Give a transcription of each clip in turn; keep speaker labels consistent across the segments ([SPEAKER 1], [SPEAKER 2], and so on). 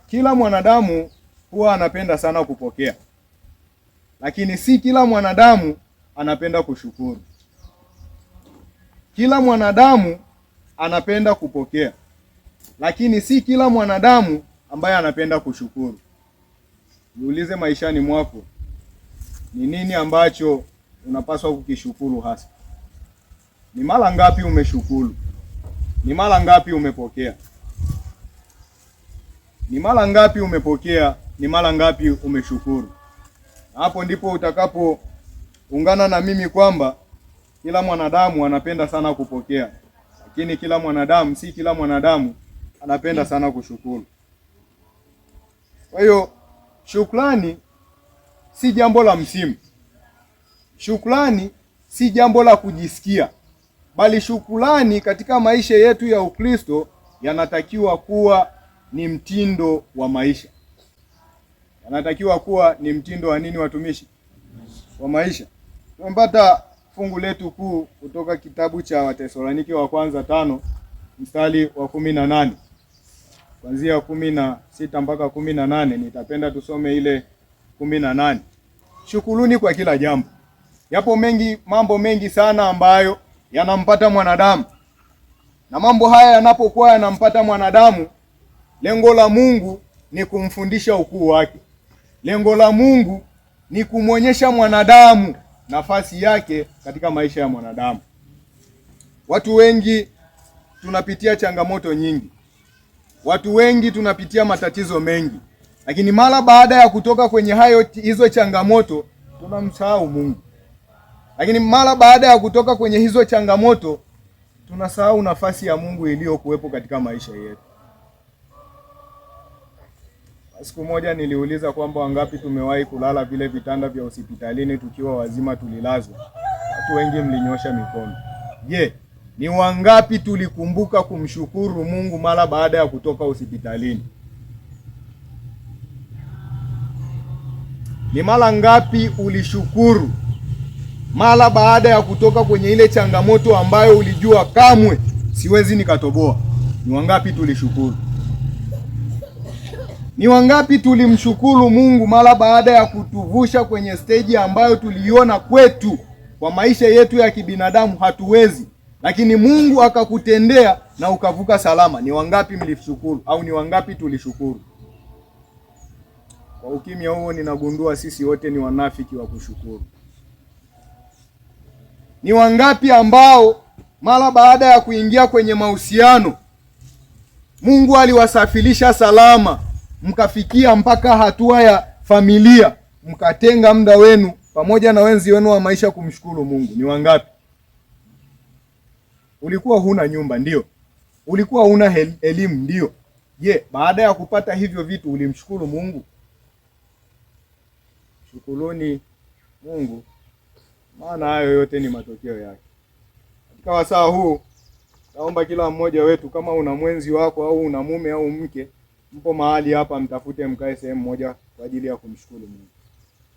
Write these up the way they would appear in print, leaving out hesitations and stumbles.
[SPEAKER 1] Kila mwanadamu huwa anapenda sana kupokea, lakini si kila mwanadamu anapenda kushukuru. Kila mwanadamu anapenda kupokea, lakini si kila mwanadamu ambaye anapenda kushukuru. Jiulize maishani mwako, ni nini ambacho unapaswa kukishukuru hasa? Ni mara ngapi umeshukuru? Ni mara ngapi umepokea? Ni mara ngapi umepokea? Ni mara ngapi umeshukuru? Hapo ndipo utakapoungana na mimi kwamba kila mwanadamu anapenda sana kupokea, lakini si kila mwanadamu anapenda sana kushukuru. Kwa hiyo shukrani si jambo la msimu. Shukrani si jambo la kujisikia, bali shukrani katika maisha yetu ya Ukristo yanatakiwa kuwa ni mtindo wa maisha. Yanatakiwa kuwa ni mtindo wa nini, watumishi? Wa maisha. Tumepata fungu letu kuu kutoka kitabu cha Wathesalonike wa kwanza 5 mstari wa 18. Kuanzia 16 mpaka 18, nitapenda tusome ile 18. Shukuruni kwa kila jambo. Yapo mambo mengi sana ambayo yanampata mwanadamu. Na mambo haya yanapokuwa yanampata mwanadamu, lengo la Mungu ni kumfundisha ukuu wake. Lengo la Mungu ni kumwonyesha mwanadamu nafasi yake katika maisha ya mwanadamu. Watu wengi tunapitia changamoto nyingi. Watu wengi tunapitia matatizo mengi. Lakini mara baada ya kutoka kwenye hizo changamoto tunamsahau Mungu. Lakini mara baada ya kutoka kwenye hizo changamoto tunasahau nafasi ya Mungu iliyokuwepo katika maisha yetu. Siku moja niliuliza kwamba wangapi tumewahi kulala vile vitanda vya hospitalini tukiwa wazima tulilazwa. Watu wengi mlinyosha mikono. Je, ni wangapi tulikumbuka kumshukuru Mungu mara baada ya kutoka hospitalini? Ni mara ngapi ulishukuru mara baada ya kutoka kwenye ile changamoto ambayo ulijua kamwe siwezi nikatoboa? Ni wangapi tulishukuru? Ni wangapi tulimshukuru Mungu mara baada ya kutuvusha kwenye stage ambayo tuliona kwetu kwa maisha yetu ya kibinadamu hatuwezi, lakini Mungu akakutendea na ukavuka salama? Ni wangapi mlishukuru, au ni wangapi tulishukuru? Kwa ukimya huo ninagundua sisi wote ni wanafiki wa kushukuru. Ni wangapi ambao mara baada ya kuingia kwenye mahusiano Mungu aliwasafirisha salama, mkafikia mpaka hatua ya familia, mkatenga muda wenu pamoja na wenzi wenu wa maisha kumshukuru Mungu? Ni wangapi? Ulikuwa huna nyumba, ndio. Ulikuwa huna elimu, ndio. Je, baada ya kupata hivyo vitu ulimshukuru Mungu? Shukuruni Mungu, maana hayo yote ni matokeo yake. Katika wasaa huu naomba kila mmoja wetu, kama una mwenzi wako au una mume au mke, mpo mahali hapa, mtafute mkae sehemu moja kwa ajili ya kumshukuru Mungu.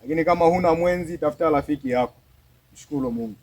[SPEAKER 1] Lakini kama huna mwenzi, tafuta rafiki yako, mshukuru Mungu.